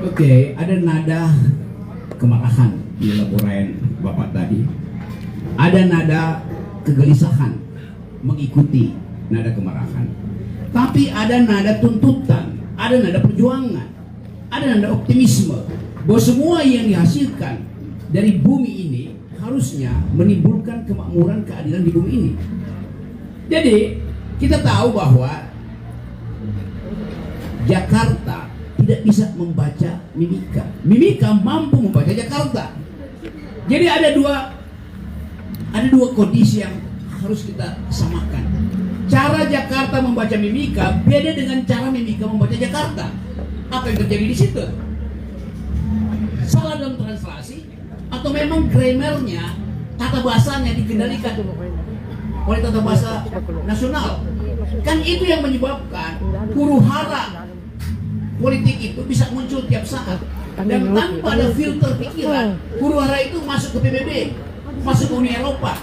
Oke, ada nada kemarahan di laporan Bapak tadi. Ada nada kegelisahan mengikuti nada kemarahan. Tapi ada nada tuntutan, ada nada perjuangan, ada nada optimisme bahwa semua yang dihasilkan dari bumi ini harusnya menimbulkan kemakmuran, keadilan di bumi ini. Jadi kita tahu bahwa Jakarta tidak bisa membaca Mimika. Mimika mampu membaca Jakarta. Jadi ada dua kondisi yang harus kita samakan. Cara Jakarta membaca Mimika beda dengan cara Mimika membaca Jakarta. Apa yang terjadi di situ? Salah dalam translasi atau memang grammarnya, tata bahasanya dikendalikan oleh tata bahasa nasional? Kan itu yang menyebabkan huru-hara politik itu bisa muncul tiap saat dan tanpa ada filter pikiran. Huru-hara itu masuk ke PBB, masuk ke Uni Eropa,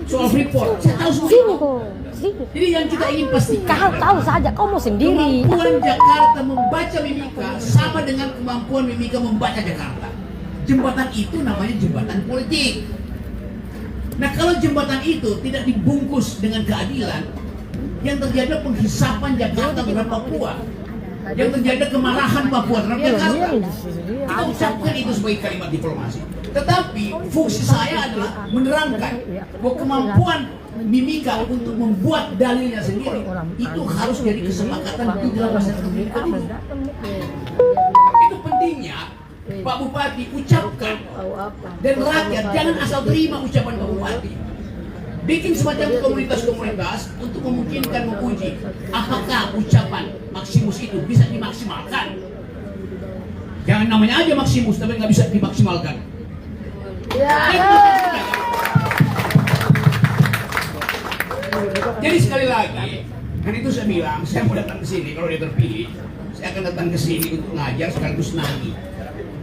soal Freeport. Saya tahu semua itu. Jadi yang kita ingin pastikan, kau tahu saja, kau mau sendiri. kemampuan Jakarta membaca Mimika sama dengan kemampuan Mimika membaca Jakarta. Jembatan itu namanya jembatan politik. Nah, kalau jembatan itu tidak dibungkus dengan keadilan, yang terjadi penghisapan Jakarta terhadap Papua, yang terjadi kemarahan Papua terhadap Jakarta. Kita ucapkan itu sebagai kalimat diplomasi. Tetapi fungsi saya adalah menerangkan bahwa kemampuan Mimika untuk membuat dalilnya sendiri itu harus jadi kesepakatan di dalam masyarakat ini. Itu pentingnya Pak Bupati ucapkan, dan rakyat jangan asal terima ucapan Pak Bupati. Bikin semacam komunitas-komunitas untuk memungkinkan menguji apakah ucapan Maximus itu bisa dimaksimalkan. Jangan namanya aja Maximus tapi nggak bisa dimaksimalkan. Jadi sekali lagi, kan itu saya bilang, saya mau datang ke sini kalau dia terpilih, saya akan datang ke sini untuk ngajar sekaligus nagih.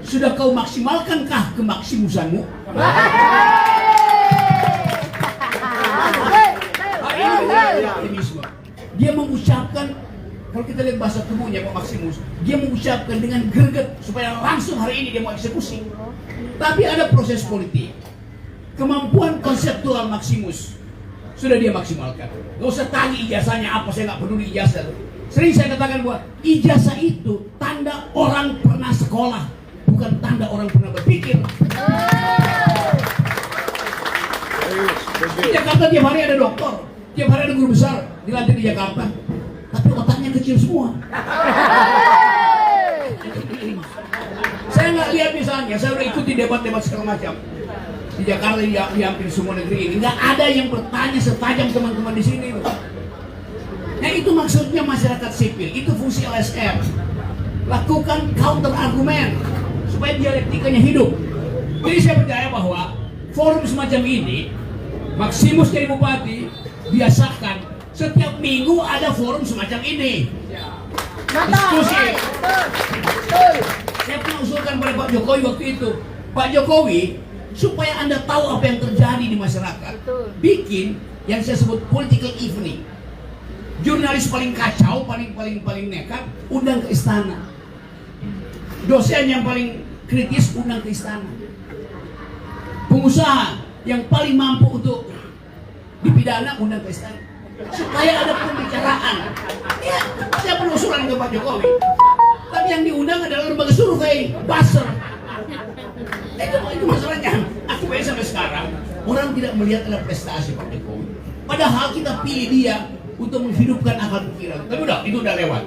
Sudah kau maksimalkankah kemaksimusanmu? Dia mengucapkan, kalau kita lihat bahasa tubuhnya Pak Maximus, dia mengucapkan dengan greget supaya langsung hari ini dia mau eksekusi. Tapi ada proses politik. Kemampuan konseptual Maximus sudah dia maksimalkan. Gak usah tanya ijazahnya apa, saya nggak peduli ijazah. Sering saya katakan bahwa ijazah itu tanda orang pernah sekolah, bukan tanda orang pernah berpikir. Di Jakarta tiap hari ada dokter, tiap hari ada guru besar dilantik di Jakarta, tapi otaknya kecil semua. Saya nggak lihat misalnya, saya udah ikuti debat-debat segala macam di Jakarta, di hampir semua negeri ini, nggak ada yang bertanya setajam teman-teman di sini. Nah itu maksudnya masyarakat sipil, itu fungsi LSM. Lakukan counter argumen supaya dialektikanya hidup. Jadi saya percaya bahwa forum semacam ini, Maximus jadi bupati, biasakan setiap minggu ada forum semacam ini. Diskusi. Saya pernah usulkan pada Pak Jokowi waktu itu, Pak Jokowi, supaya Anda tahu apa yang terjadi di masyarakat, bikin yang saya sebut political evening. Jurnalis paling kacau, paling nekat, undang ke istana. Dosen yang paling kritis, undang ke istana. Pengusaha yang paling mampu untuk dipidana, undang ke istana. Supaya ada pembicaraan. Ya, saya perlu usulan ke Pak Jokowi. Tapi yang diundang adalah lembaga survei, buzzer. Itu masalahnya. Akibatnya sampai sekarang orang tidak melihat ada prestasi Pak Jokowi. Padahal kita pilih dia untuk menghidupkan akal pikiran. Tapi itu udah lewat.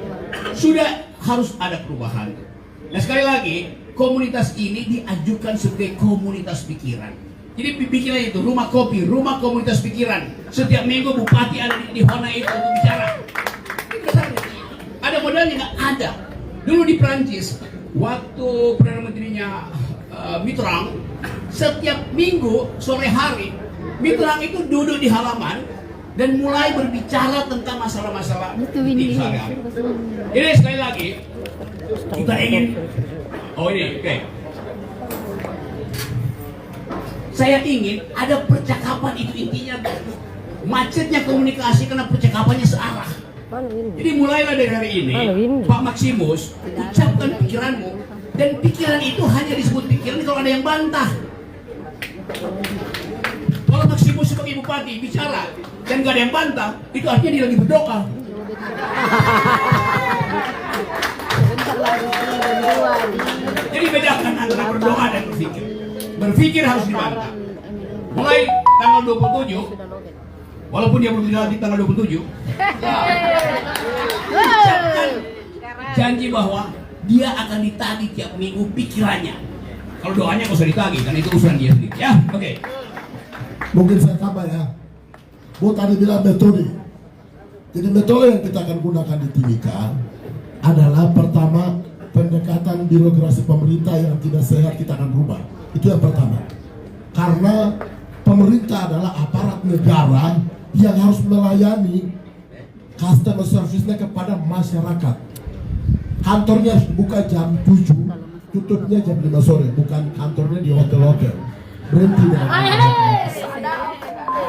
Sudah harus ada perubahan. Nah sekali lagi, komunitas ini diajukan sebagai komunitas pikiran. Jadi bikinlah itu rumah kopi, rumah komunitas pikiran. Setiap minggu bupati ada di Hona itu untuk bicara. Ada modalnya nggak? Ada. Dulu di Prancis, waktu Perdana Menterinya Mitterrand, setiap minggu sore hari Mitterrand itu duduk di halaman dan mulai berbicara tentang masalah-masalah politik sehari-hari. Jadi sekali lagi kita ingin, oke. Saya ingin ada percakapan, itu intinya. Macetnya komunikasi karena percakapannya searah. Mana ini? Jadi mulailah dari hari ini, Pak Maximus, ucapkan pikiranmu, dan pikiran itu hanya disebut pikiran kalau ada yang bantah. Kalau Maximus sebagai bupati bicara dan gak ada yang bantah, itu artinya dia lagi berdoa. Jadi bedakan antara berdoa dan berpikir. Berpikir harus dibantah. Mulai tanggal 27, walaupun dia belum dilantik tanggal 27, ucapkan janji bahwa dia akan ditagih tiap minggu pikirannya. Kalau doanya nggak usah ditagih, karena itu usulan dia sendiri. Ya, oke. Mungkin saya tambah ya. Bu tadi bilang metode. Jadi metode yang kita akan gunakan di Timika adalah pertama, pendekatan birokrasi pemerintah yang tidak sehat kita akan rubah. Itu yang pertama. Karena pemerintah adalah aparat negara yang harus melayani customer service-nya kepada masyarakat. Kantornya harus dibuka jam 7, tutupnya jam 5 sore, bukan kantornya di hotel-hotel. Berhenti dengan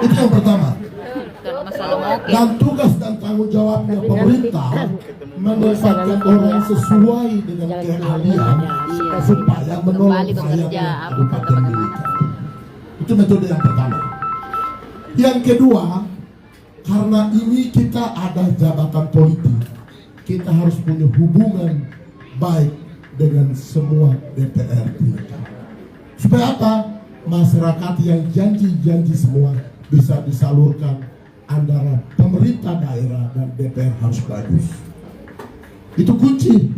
itu yang pertama. Dan tugas dan tanggung jawabnya pemerintah menempatkan orang sesuai dengan keahlian supaya menolong rakyat Kabupaten Mimika. Itu metode yang pertama. Yang kedua, karena ini kita ada jabatan politik, kita harus punya hubungan baik dengan semua DPR Timika. Supaya apa? Masyarakat yang janji-janji semua bisa disalurkan antara pemerintah daerah dan DPR harus bagus. Itu kunci.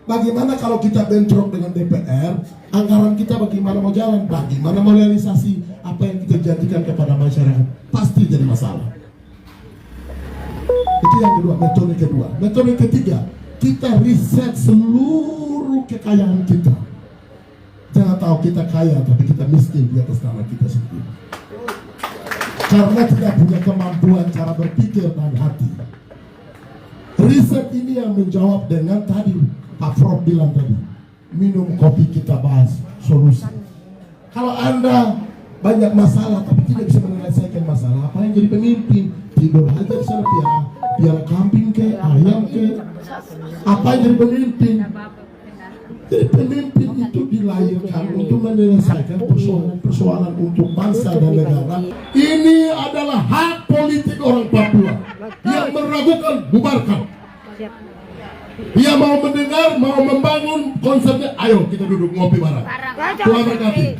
Bagaimana kalau kita bentrok dengan DPR, anggaran kita bagaimana mau jalan, bagaimana mau realisasi apa yang kita janjikan kepada masyarakat, pasti jadi masalah. Itu yang kedua, metode kedua. Metode ketiga, kita riset seluruh kekayaan kita. Jangan tahu kita kaya tapi kita miskin di atas nama kita sendiri. Karena tidak punya kemampuan cara berpikir dan hati. Riset ini yang menjawab dengan tadi Pak Prof bilang tadi, minum kopi kita bahas solusi. Kalau Anda banyak masalah tapi tidak bisa menyelesaikan masalah, apa yang jadi pemimpin? Tidur aja di sana, piara kambing ke, ayam ke. Apa yang jadi pemimpin? Jadi pemimpin itu dilahirkan untuk menyelesaikan persoalan untuk bangsa dan negara. Ini adalah hak politik orang Papua. Yang meragukan, bubarkan. Dia mau mendengar, mau membangun konsepnya, ayo kita duduk ngopi bareng. Tuhan berkati.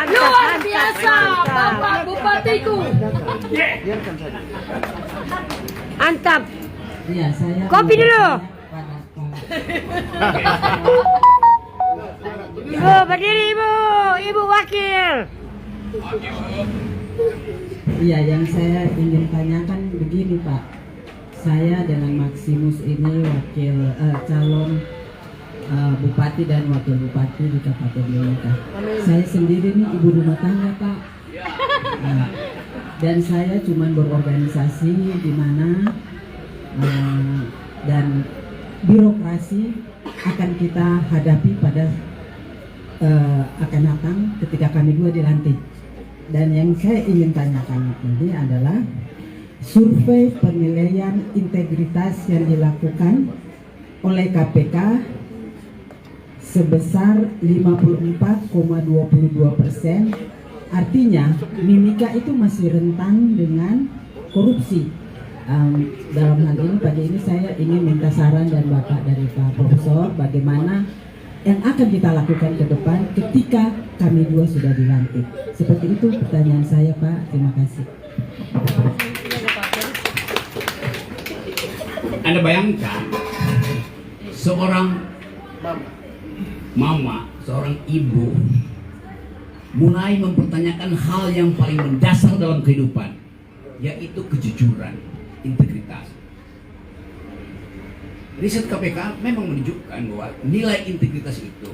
Luar biasa, Bapak Bupatiku. Mantap. Iya, saya Kopi dulu. Ibu berdiri, Ibu Wakil. Iya, yang saya ingin tanyakan begini Pak. Saya dengan Maximus ini calon bupati dan wakil bupati di Kabupaten Mimika. Saya sendiri nih ibu rumah tangga Pak. Dan saya cuma berorganisasi di mana dan birokrasi akan kita hadapi pada akan datang ketika kami dua dilantik. Dan yang saya ingin tanyakan ini adalah survei penilaian integritas yang dilakukan oleh KPK sebesar 54,22%. Artinya Mimika itu masih rentan dengan korupsi. Dalam hal ini pagi ini saya ingin minta saran dan Bapak dari Pak Profesor bagaimana yang akan kita lakukan ke depan ketika kami dua sudah dilantik. Seperti itu pertanyaan saya Pak, terima kasih. Anda bayangkan seorang mama, seorang ibu mulai mempertanyakan hal yang paling mendasar dalam kehidupan, yaitu kejujuran, integritas. Riset KPK memang menunjukkan bahwa nilai integritas itu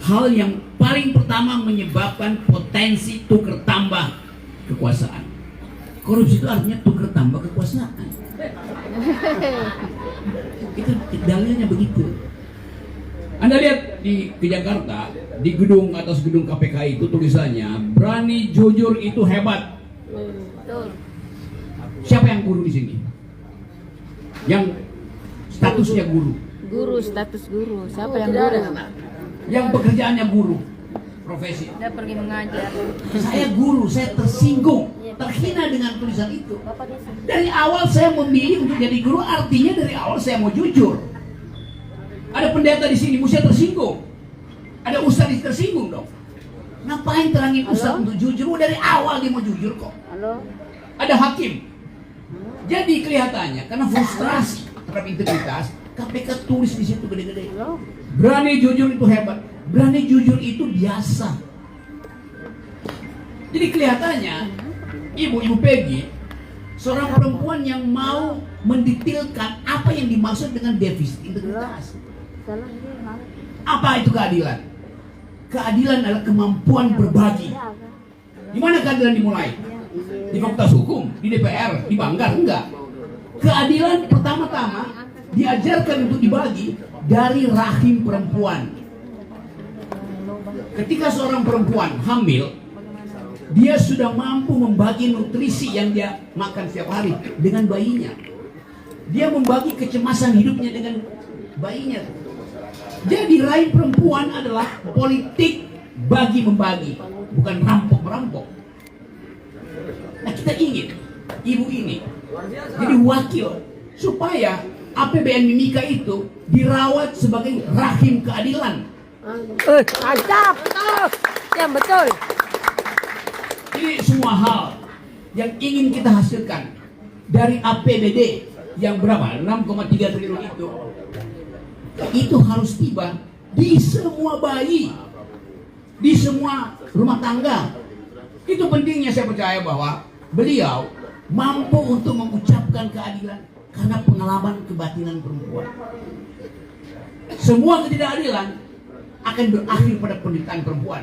hal yang paling pertama menyebabkan potensi tukar tambah kekuasaan. Korupsi itu artinya tukar tambah kekuasaan. Itu dalilnya begitu. Anda lihat di Jakarta, di gedung atas gedung KPK itu tulisannya berani jujur itu hebat. Siapa yang guru di sini? Yang statusnya guru? Guru, status guru. Siapa yang tidak guru? ada. Yang pekerjaannya guru? Profesi? Dia pergi mengajar. Saya guru, saya tersinggung, terhina dengan tulisan itu. Dari awal saya memilih untuk jadi guru, artinya dari awal saya mau jujur. Ada pendeta di sini, mesti tersinggung. Ada ustaz yang tersinggung dong. Ngapain terangin ustaz untuk jujur? Dari awal dia mau jujur kok. Halo? Ada hakim. Jadi kelihatannya karena frustrasi terhadap integritas, KPK tulis di situ gede-gede. Berani jujur itu hebat. Berani jujur itu biasa. Jadi kelihatannya ibu Peggy seorang perempuan yang mau mendetailkan apa yang dimaksud dengan defisit integritas. Apa itu keadilan? Keadilan adalah kemampuan berbagi. Di mana keadilan dimulai? Di Fakultas Hukum, di DPR, di Banggar? Enggak. Keadilan pertama-tama diajarkan untuk dibagi dari rahim perempuan. Ketika seorang perempuan hamil, dia sudah mampu membagi nutrisi yang dia makan setiap hari dengan bayinya. Dia membagi kecemasan hidupnya dengan bayinya. Jadi rahim perempuan adalah politik bagi-membagi, bukan rampok-merampok. Nah, kita ingin ibu ini jadi wakil supaya APBN Mimika itu dirawat sebagai rahim keadilan. Mantap. Yang betul. Ini semua hal yang ingin kita hasilkan dari APBD yang berapa? 6,3 triliun itu harus tiba di semua bayi, di semua rumah tangga. Itu pentingnya saya percaya bahwa beliau mampu untuk mengucapkan keadilan karena pengalaman kebatinan perempuan. Semua ketidakadilan akan berakhir pada penderitaan perempuan.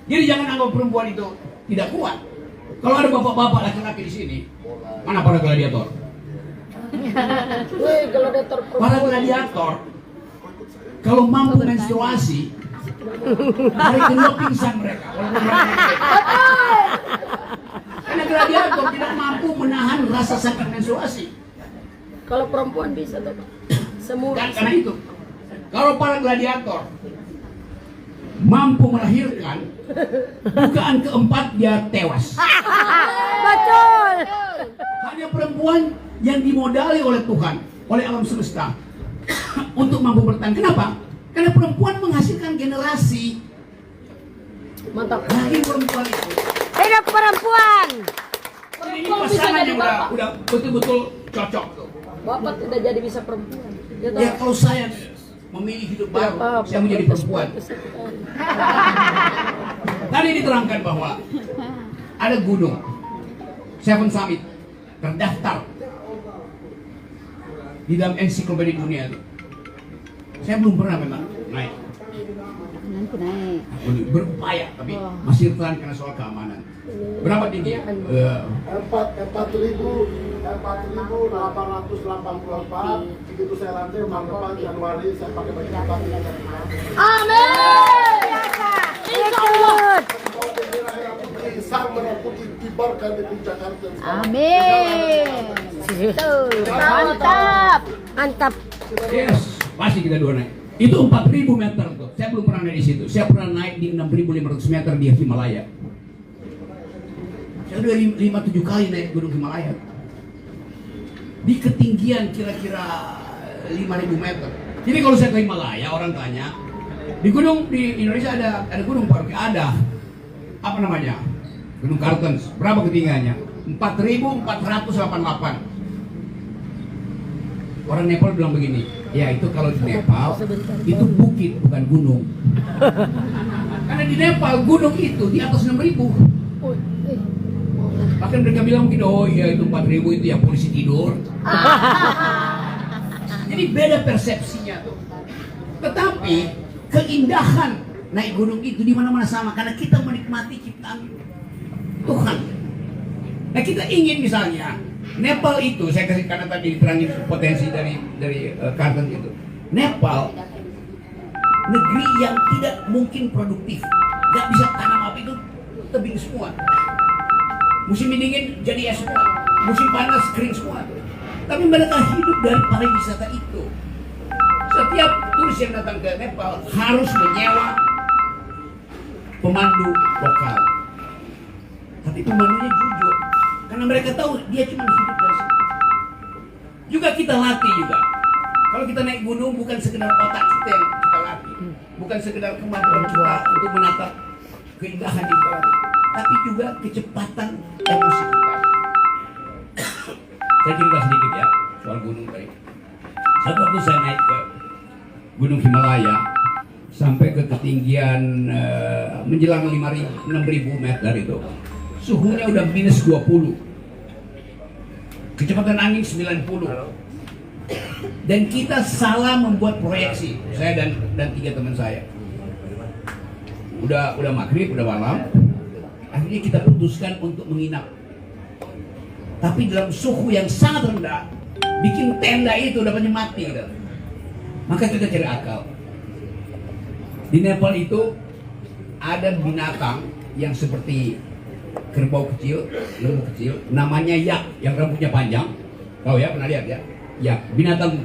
Jadi jangan anggap perempuan itu tidak kuat. Kalau ada bapak-bapak laki-laki di sini, mana para gladiator? Para gladiator, kalau mampu menstruasi, hari kedua pingsan mereka. Karena gladiator tidak mampu menahan rasa sakit menstruasi. Kalau perempuan bisa tuh, Pak. Semua. Dan karena itu, kalau para gladiator mampu melahirkan, bukaan keempat dia tewas. Betul. Hanya perempuan yang dimodali oleh Tuhan, oleh alam semesta untuk mampu bertahan. Kenapa? Karena perempuan menghasilkan generasi. Mantap. Lagi perempuan itu. Hidup perempuan. Ini pasangan yang udah betul-betul cocok tuh. Bapak tidak jadi bisa perempuan. Ya kalau saya memilih hidup baru, saya menjadi perempuan. Tadi diterangkan bahwa ada gunung Seven Summit terdaftar di dalam ensiklopedia dunia itu. Saya belum pernah memang naik. Nanti naik. Berupaya tapi masih rentan karena soal keamanan. Berapa tinggi? 4.884. Begitu saya lantai bulan depan Januari saya pakai baju hitam. Amin. Ikut. Sang merah putih kibarkan di Jakarta. Amin. Tuh, mantap. Mantap. Yes, pasti kita dua naik. Itu 4.000 meter tuh. Saya belum pernah naik di situ. Saya pernah naik di 6.500 meter di Himalaya. Saya udah 5-7 kali naik gunung Himalaya. Di ketinggian kira-kira 5.000 meter. Jadi kalau saya ke Himalaya, orang tanya, di gunung di Indonesia ada gunung parkir, ada apa namanya? Gunung Kartens. Berapa ketinggiannya? 4.488. Orang Nepal bilang begini, ya itu kalau di Nepal itu bukit bukan gunung. Karena di Nepal gunung itu di atas 6.000. Bahkan mereka bilang mungkin, oh iya itu 4.000 itu ya polisi tidur. Jadi beda persepsinya tuh. Tetapi keindahan naik gunung itu di mana-mana sama karena kita menikmati ciptaan Tuhan. Nah kita ingin misalnya Nepal itu, saya kasih karena tadi diterangin potensi dari Kartens itu. Nepal negeri yang tidak mungkin produktif, nggak bisa tanam apa itu tebing semua. Musim dingin jadi es semua. musim panas kering semua. Tapi mereka hidup dari pariwisata itu. Setiap turis yang datang ke Nepal harus menyewa pemandu lokal. Tapi pemandunya jujur, karena mereka tahu dia cuma hidup dari situ. Juga kita latih juga. Kalau kita naik gunung bukan sekedar otak kita yang kita latih, bukan sekedar kemampuan kita untuk menatap keindahan di kita, tapi juga kecepatan emosi kita. Saya cerita sedikit ya soal gunung tadi. Satu waktu saya naik ke Gunung Himalaya sampai ke ketinggian menjelang 6.000 meter itu, suhunya udah minus 20, kecepatan angin 90, dan kita salah membuat proyeksi, saya dan 3 teman saya. Udah maghrib, udah malam, akhirnya kita putuskan untuk menginap. Tapi dalam suhu yang sangat rendah, bikin tenda itu dapatnya mati gitu. Maka kita cari akal. Di Nepal itu ada binatang yang seperti kerbau kecil, lembu kecil, namanya yak, yang rambutnya panjang. Tahu ya, pernah lihat ya? Yak, binatang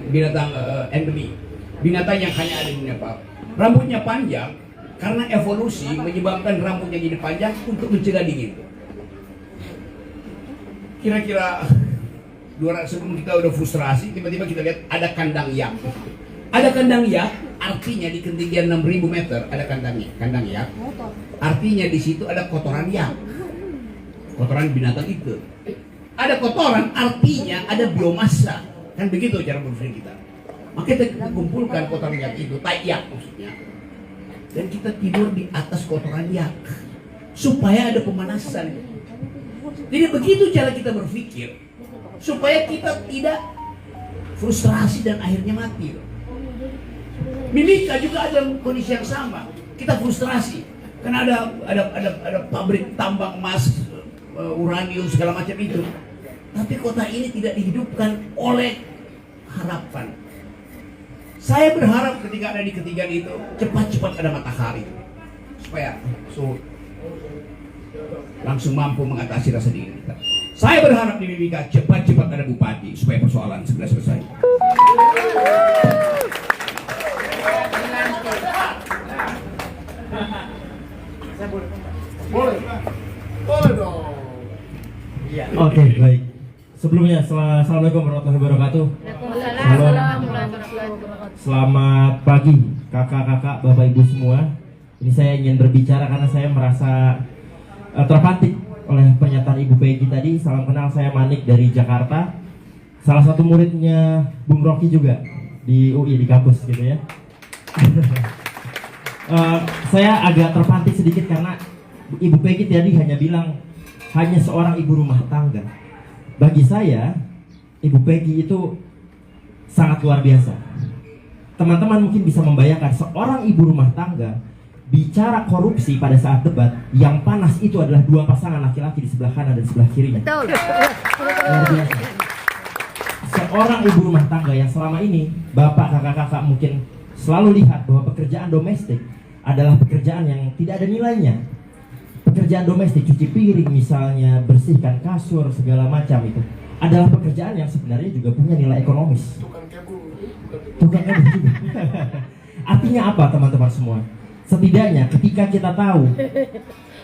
endemi, binatang yang hanya ada di Nepal. Rambutnya panjang karena evolusi menyebabkan rambutnya jadi panjang untuk mencegah dingin. Kira-kira 200 sebelum kita udah frustrasi, tiba-tiba kita lihat ada kandang yak. Ada kandang yak, artinya di ketinggian 6.000 meter ada kandang yak. Artinya di situ ada kotoran yak, kotoran binatang itu. Ada kotoran, artinya ada biomasa. Kan begitu cara berpikir kita. Maka kita kumpulkan kotoran yak itu, tai yak maksudnya. Dan kita tidur di atas kotoran yak supaya ada pemanasan. Jadi begitu cara kita berpikir supaya kita tidak frustrasi dan akhirnya mati. Mimika juga ada kondisi yang sama. Kita frustrasi karena ada pabrik tambang emas, uranium segala macam itu. Tapi kota ini tidak dihidupkan oleh harapan. Saya berharap ketika ada di ketinggian itu cepat-cepat ada matahari supaya langsung mampu mengatasi rasa dingin kita. Saya berharap di Mimika cepat-cepat ada bupati supaya persoalan segera selesai. Boleh dong. Oke, baik. Sebelumnya, assalamualaikum warahmatullahi wabarakatuh. Selamat pagi, kakak-kakak, bapak ibu semua. Ini saya ingin berbicara karena saya merasa terpantik oleh pernyataan Ibu Peggy tadi. Salam kenal, saya Manik dari Jakarta. Salah satu muridnya Bung Rocky juga di UI, di kampus gitu ya. Saya agak terpantik sedikit karena Ibu Peggy tadi hanya bilang hanya seorang ibu rumah tangga. Bagi saya, Ibu Peggy itu sangat luar biasa. Teman-teman mungkin bisa membayangkan seorang ibu rumah tangga bicara korupsi pada saat debat, yang panas itu adalah dua pasangan laki-laki di sebelah kanan dan sebelah kirinya. Betul. Luar biasa. Seorang ibu rumah tangga yang selama ini bapak, kakak-kakak mungkin selalu lihat bahwa pekerjaan domestik adalah pekerjaan yang tidak ada nilainya. Pekerjaan domestik, cuci piring misalnya, bersihkan kasur, segala macam itu adalah pekerjaan yang sebenarnya juga punya nilai ekonomis. Tukang kebun juga. Artinya apa teman-teman semua? Setidaknya ketika kita tahu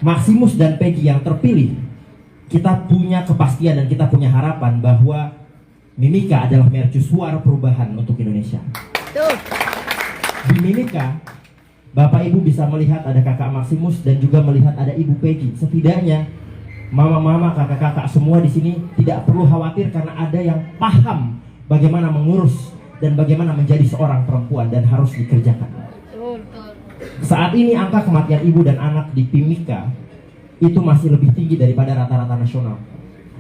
Maximus dan Peggy yang terpilih, kita punya kepastian dan kita punya harapan bahwa Mimika adalah mercusuar perubahan untuk Indonesia. Di Mimika, Bapak Ibu bisa melihat ada kakak Maximus dan juga melihat ada Ibu Peggy. Setidaknya mama-mama, kakak-kakak semua di sini tidak perlu khawatir karena ada yang paham bagaimana mengurus dan bagaimana menjadi seorang perempuan dan harus dikerjakan. Saat ini angka kematian ibu dan anak di Mimika itu masih lebih tinggi daripada rata-rata nasional.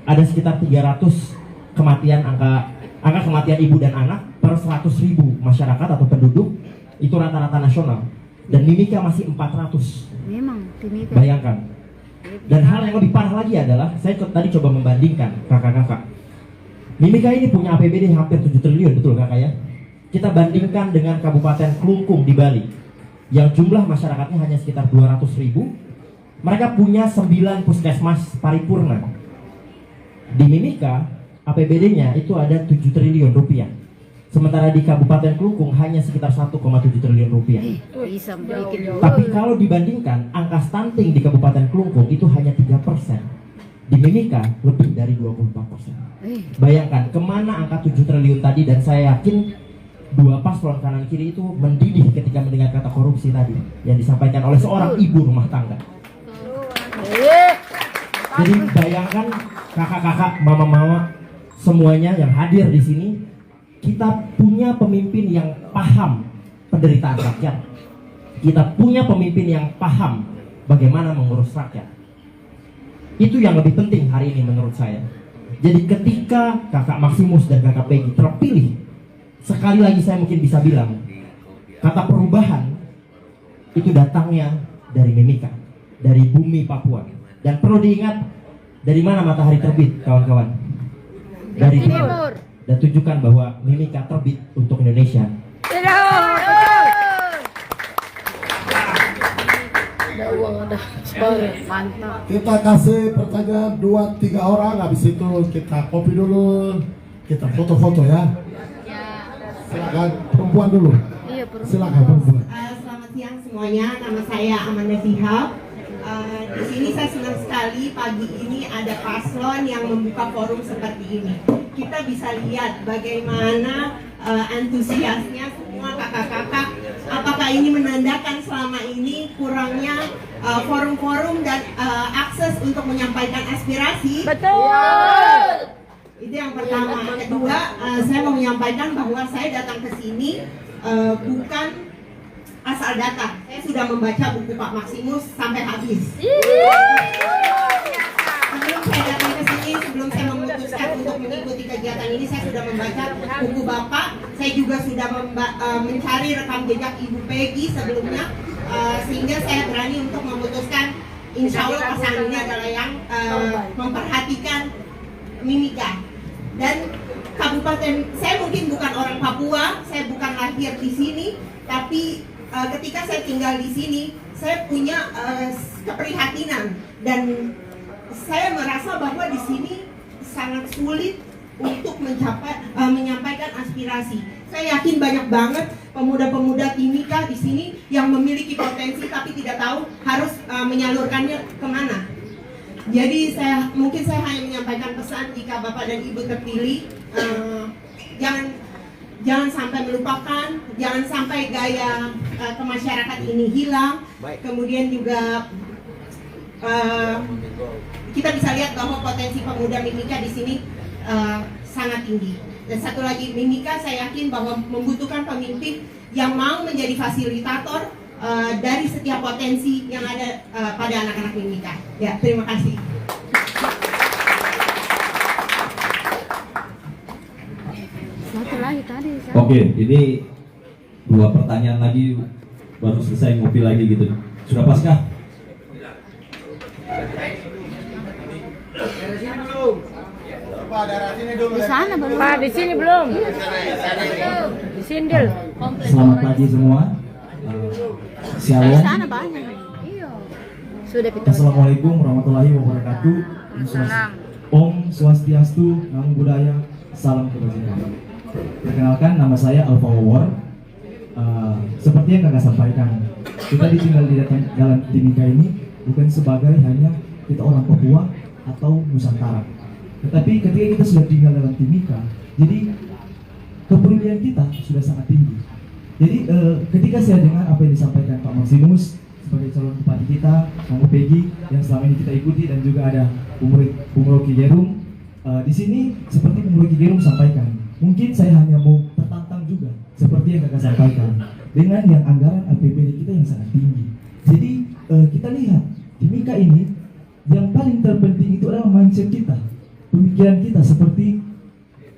Ada sekitar 300 kematian, angka kematian ibu dan anak per 100.000 masyarakat atau penduduk, itu rata-rata nasional. Dan Mimika masih 400. Memang, Mimika. Bayangkan. Dan hal yang lebih parah lagi adalah, saya tadi coba membandingkan kakak-kakak. Mimika ini punya APBD hampir 7 triliun, betul kakak ya? Kita bandingkan dengan Kabupaten Klungkung di Bali, yang jumlah masyarakatnya hanya sekitar 200.000. Mereka punya 9 puskesmas paripurna. Di Mimika APBD-nya itu ada 7 triliun rupiah. Sementara di Kabupaten Klungkung hanya sekitar 1,7 triliun rupiah. Bisa bikin. Tapi kalau dibandingkan angka stunting di Kabupaten Klungkung itu hanya 3%. Di Mimika lebih dari 24%. Bayangkan kemana angka 7 triliun tadi, dan saya yakin dua paslon kanan kiri itu mendidih ketika mendengar kata korupsi tadi yang disampaikan oleh seorang ibu rumah tangga. Jadi bayangkan kakak-kakak, mama-mama semuanya yang hadir di sini, kita punya pemimpin yang paham penderitaan rakyat. Kita punya pemimpin yang paham bagaimana mengurus rakyat. Itu yang lebih penting hari ini menurut saya. Jadi ketika Kakak Maximus dan Kakak Peggy terpilih, sekali lagi saya mungkin bisa bilang, kata perubahan itu datangnya dari Mimika, dari bumi Papua. Dan perlu diingat, dari mana matahari terbit, kawan-kawan? Dari timur. Dan tunjukkan bahwa Mimika terbit untuk Indonesia. Ada uang, ada mantap. Kita kasih pertanyaan 2-3 orang, habis itu kita kopi dulu, kita foto-foto ya. Silakan perempuan dulu. Iya, perempuan. Silakan perempuan. Selamat siang semuanya, nama saya Amanda Sihab. Di sini saya senang sekali pagi ini ada paslon yang membuka forum seperti ini. Kita bisa lihat bagaimana antusiasnya semua kakak-kakak. Apakah ini menandakan selama ini kurangnya forum-forum dan akses untuk menyampaikan aspirasi? Betul. Itu yang pertama. Kedua, saya mau menyampaikan bahwa saya datang ke sini bukan asal datang. Saya sudah membaca buku Pak Maximus sampai habis. Sebelum saya datang ke sini, sebelum saya memutuskan untuk mengikuti kegiatan ini, saya sudah membaca buku Bapak. Saya juga sudah mencari rekam jejak Ibu Peggy sebelumnya, sehingga saya berani untuk memutuskan, insya Allah pasangan ini adalah yang memperhatikan Mimika. Dan kabupaten, saya mungkin bukan orang Papua, saya bukan lahir di sini, tapi ketika saya tinggal di sini, saya punya keprihatinan dan saya merasa bahwa di sini sangat sulit untuk menyampaikan aspirasi. Saya yakin banyak banget pemuda-pemuda Timika di sini yang memiliki potensi tapi tidak tahu harus menyalurkannya kemana. Jadi mungkin saya hanya menyampaikan pesan, jika Bapak dan Ibu terpilih, jangan sampai melupakan, jangan sampai gaya kemasyarakat ini hilang. Kemudian juga kita bisa lihat bahwa potensi pemuda Mimika di sini sangat tinggi. Dan satu lagi, Mimika saya yakin bahwa membutuhkan pemimpin yang mau menjadi fasilitator dari setiap potensi yang ada pada anak-anak Mimika. Ya, terima kasih. Satu lagi tadi. Oke, ini 2 pertanyaan lagi, baru selesai ngopi lagi gitu. Sudah pas kah? Di sana belum. Pak, di sini belum. Di sini. Selamat pagi semua. Shalom. Sana banyak. Iya. Sudah kita. Assalamualaikum warahmatullahi wabarakatuh. Om Swastiastu, Namo Buddhaya, salam kebajikan. Perkenalkan, nama saya Alfa Wawor. Seperti yang kakak sampaikan, kita ditinggal di dalam Timika ini bukan sebagai hanya kita orang Papua atau Nusantara, tetapi ketika kita sudah tinggal dalam Timika, jadi kepedulian kita sudah sangat tinggi. Jadi ketika saya dengar apa yang disampaikan Pak Maximus sebagai calon bupati kita, Kang Peggy yang selama ini kita ikuti, dan juga ada Bung Rocky Gerung, di sini seperti Bung Rocky Gerung sampaikan, mungkin saya hanya mau tertantang juga seperti yang kakak sampaikan dengan yang anggaran APBD kita yang sangat tinggi. Jadi kita lihat Timika ini yang paling terpenting itu adalah mindset kita, pemikiran kita, seperti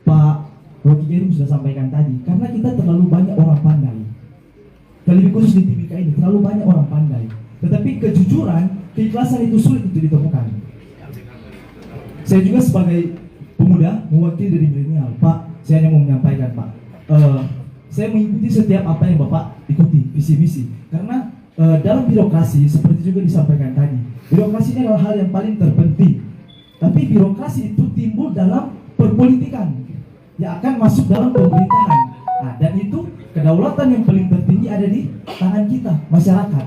Pak Rocky Gerung sudah sampaikan tadi, karena kita terlalu banyak orang pandai. Lebih khusus di Timika ini terlalu banyak orang pandai, tetapi kejujuran, keikhlasan itu sulit untuk ditemukan. Saya juga sebagai pemuda mewakili dari milenial, Pak, saya hanya mau menyampaikan, Pak, saya mengikuti setiap apa yang Bapak ikuti, visi misi, karena dalam birokrasi seperti juga disampaikan tadi, birokrasi ini adalah hal yang paling terpenting. Tapi birokrasi itu timbul dalam perpolitikan yang akan masuk dalam pemerintahan. Nah, dan itu kedaulatan yang paling tertinggi ada di tangan kita, masyarakat.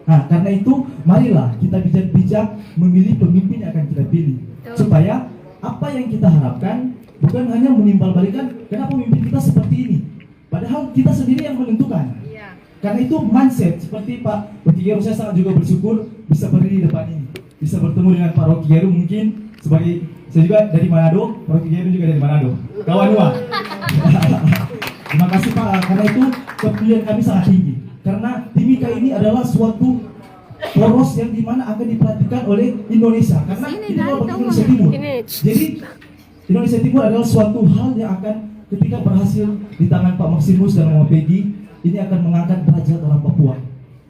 Nah, karena itu marilah kita bijak-bijak memilih pemimpin yang akan kita pilih, supaya apa yang kita harapkan bukan hanya menimbal balikan kenapa pemimpin kita seperti ini, padahal kita sendiri yang menentukan. Karena itu mindset seperti Pak Rokigeru, saya sangat juga bersyukur bisa berdiri di depan ini, bisa bertemu dengan Pak Rokigeru. Mungkin sebagai saya juga dari Manado, Pak Rokigeru juga dari Manado, kawan dua. Terima kasih Pak, karena itu kepedulian kami sangat tinggi. Karena Timika ini adalah suatu poros yang dimana akan diperhatikan oleh Indonesia. Karena ini adalah bagi Indonesia Timur. Jadi Indonesia Timur adalah suatu hal yang akan ketika berhasil di tangan Pak Maximus dan Mama Peggy, ini akan mengangkat derajat orang Papua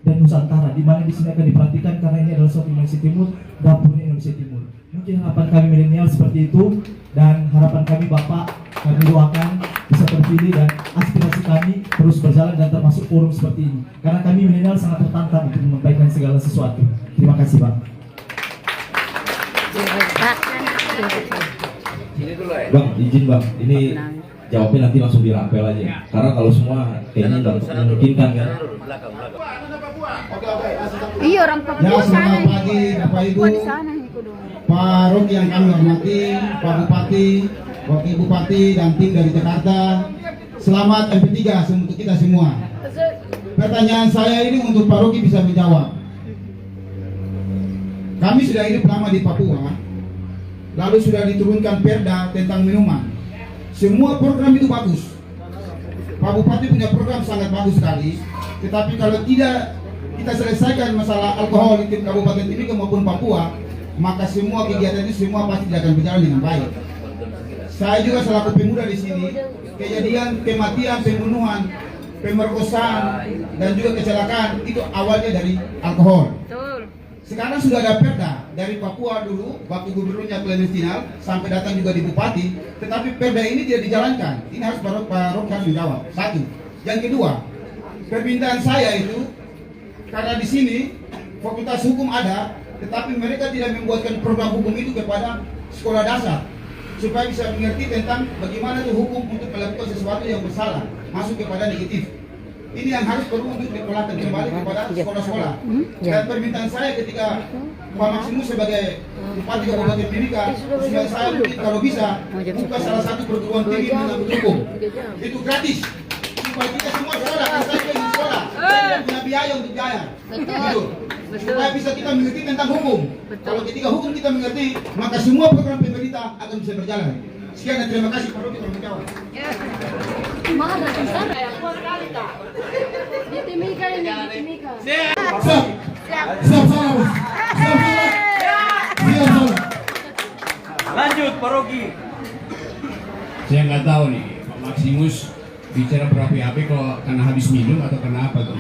dan Nusantara, di mana di sini akan diperhatikan karena ini adalah suatu Indonesia Timur, dapurnya Indonesia Timur. Mungkin harapan kami milenial seperti itu, dan harapan kami Bapak, kami doakan bisa terpilih dan aspirasi kami terus berjalan dan termasuk forum seperti ini. Karena kami milenial sangat tertantang untuk menyampaikan segala sesuatu. Terima kasih Pak. Bang, izin Bang, ini jawabnya nanti langsung dirapel aja. Karena kalau semua kayaknya nggak memungkinkan kan. Iya, orang Papua Ya, sana. selamat pagi Bapak Ibu, Di sana ikut dong. Pak Roki yang kami hormati, Pak Bupati, Wakil Bupati dan tim dari Jakarta. Selamat MP3 untuk kita semua. Pertanyaan saya ini untuk Pak Roki bisa menjawab. Kami sudah hidup lama di Papua, lalu sudah diturunkan perda tentang minuman. Semua program itu bagus. Pak Bupati punya program sangat bagus sekali. Tetapi kalau tidak kita selesaikan masalah alkohol di Kabupaten Timika maupun Papua, maka semua kegiatan itu semua pasti tidak akan berjalan dengan baik. Saya juga selaku pemuda di sini, kejadian kematian, pembunuhan, pemerkosaan dan juga kecelakaan itu awalnya dari alkohol. Sekarang sudah ada perda dari Papua dulu, waktu gubernurnya Clementinal sampai datang juga di Bupati, tetapi perda ini tidak dijalankan. Ini harus Pak Roki harus menjawab. Satu. Yang kedua, permintaan saya itu karena di sini fakultas hukum ada, tetapi mereka tidak membuatkan program hukum itu kepada sekolah dasar supaya bisa mengerti tentang bagaimana itu hukum untuk melakukan sesuatu yang bersalah masuk kepada negatif. Ini yang harus perlu untuk dipelakan kembali kepada sekolah-sekolah. Dan permintaan saya ketika Pak Maximus sebagai Bupati Kabupaten Timika, usulan saya mungkin kalau bisa buka salah satu perguruan tinggi menyangkut hukum. Itu gratis. Supaya kita semua sekolah, saya ingin sekolah, saya tidak punya biaya untuk biaya. Gitu. Supaya bisa kita mengerti tentang hukum. Kalau ketika hukum kita mengerti, maka semua program pemerintah akan bisa berjalan. Sekian dan terima kasih Pak Roki telah menjawab. Mana dari sana ya? Di Timika ini, di Timika. Siap. Lanjut Pak Roki. Saya nggak tahu nih, Pak Maximus bicara berapi-api kalau karena habis minum atau karena apa tuh?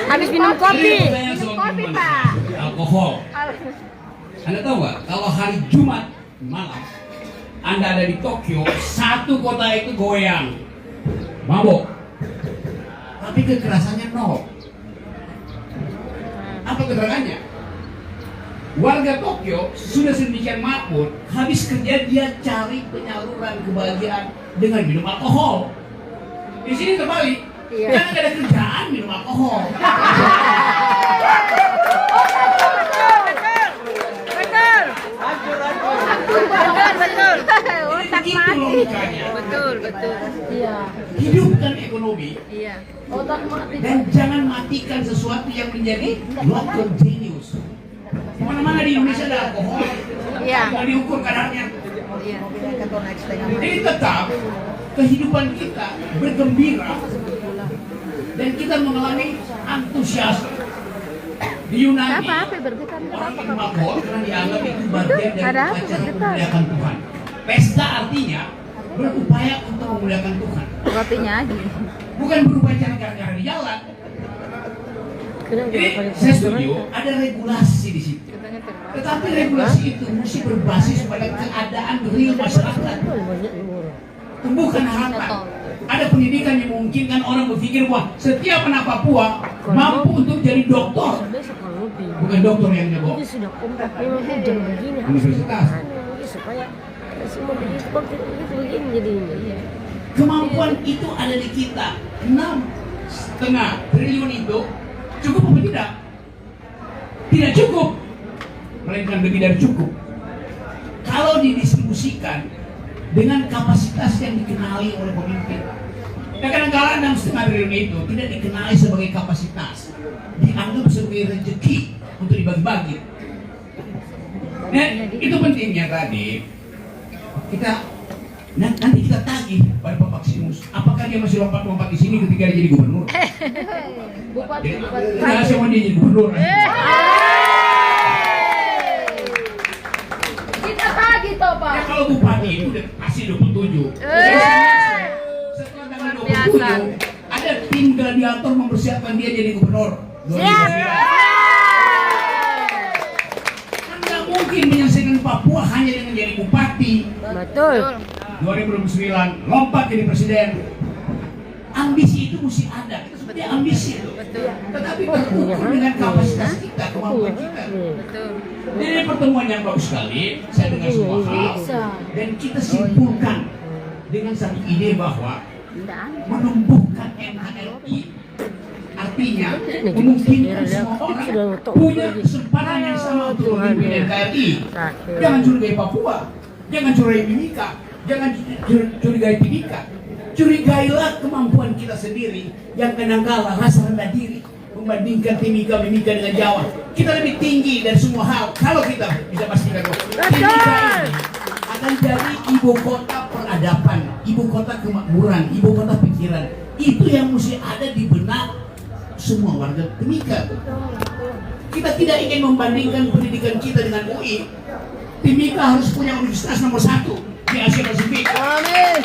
Habis minum kopi. Minum kopi Pak. Alkohol. Anda tahu nggak? Kalau hari Jumat malam Anda ada di Tokyo, satu kota itu goyang, mabok, tapi kekerasannya nol. Apa keterangannya? Warga Tokyo sudah sedemikian makmur, habis kerja dia cari penyaluran kebahagiaan dengan minum alkohol. Di sini terbalik, karena ada kerjaan minum alkohol. Betul. Otak Begitu mati. logikanya. Betul. Iya. Hidupkan ekonomi Iya. Otak mati. dan jangan matikan sesuatu yang menjadi local genius. Mana-mana di Indonesia ada alkohol, Iya. mau diukur kadarnya. Iya. Jadi tetap kehidupan kita bergembira dan kita mengalami antusiasme. Di Yunani, Apa bergetar? orang minum alkohol karena dianggap itu bagian dari Ada apa upacara bergetar? memuliakan Tuhan. Pesta artinya berupaya untuk memuliakan Tuhan, Rotinya aja. bukan berupacara gara-gara di jalan. Jadi saya setuju ada regulasi di situ. Tetapi regulasi itu mesti berbasis pada keadaan real masyarakat. Tumbuhkan harapan. Ada pendidikan yang memungkinkan orang berpikir bahwa setiap anak Papua mampu untuk jadi doktor. bukan dokter yang nyebok. Ini sudah kompak memang hujan begini. Universitas. Supaya semua begitu begini jadinya. Kemampuan itu ada di kita. 6,5 triliun itu cukup apa tidak? Tidak cukup, melainkan lebih dari cukup. Kalau didistribusikan dengan kapasitas yang dikenali oleh pemimpin. Dan kadang-kadang 6,5 triliun itu tidak dikenali sebagai kapasitas, dianggap sebagai rezeki untuk dibagi-bagi. Nah, itu pentingnya tadi kita nanti kita tagih pada Pak Maximus, apakah dia masih lompat-lompat di sini ketika dia jadi gubernur? Bupati. Nah, saya mau dia jadi gubernur. Kita tagih toh, Pak. Ya kalau bupati itu udah pasti 27. Setelah tanggal 27 ada tim gladiator mempersiapkan dia jadi gubernur. 2009. Kan nggak mungkin menyelesaikan Papua hanya dengan jadi bupati. Betul. 2009 lompat jadi presiden. Ambisi itu mesti ada. Kita sebenarnya ambisi itu. Tetapi terukur dengan kapasitas kita, kemampuan kita. Jadi pertemuan yang bagus sekali. Saya dengar semua hal dan kita simpulkan dengan satu ide bahwa menumbuhkan NKRI artinya memungkinkan semua orang punya kesempatan yang sama untuk memimpin NKRI. Jangan curigai Papua, jangan curigai Mimika, jangan curigai Timika. Curigailah kemampuan kita sendiri yang kadang-kala rasa rendah diri membandingkan Timika, Mimika dengan Jawa. Kita lebih tinggi dari semua hal. Kalau kita bisa pastikan bahwa Timika ini akan jadi ibu kota peradaban, ibu kota kemakmuran, ibu kota pikiran. Itu yang mesti ada di benak semua warga Timika. Kita tidak ingin membandingkan pendidikan kita dengan UI. Timika harus punya universitas nomor 1 di Asia Pasifik. Amin.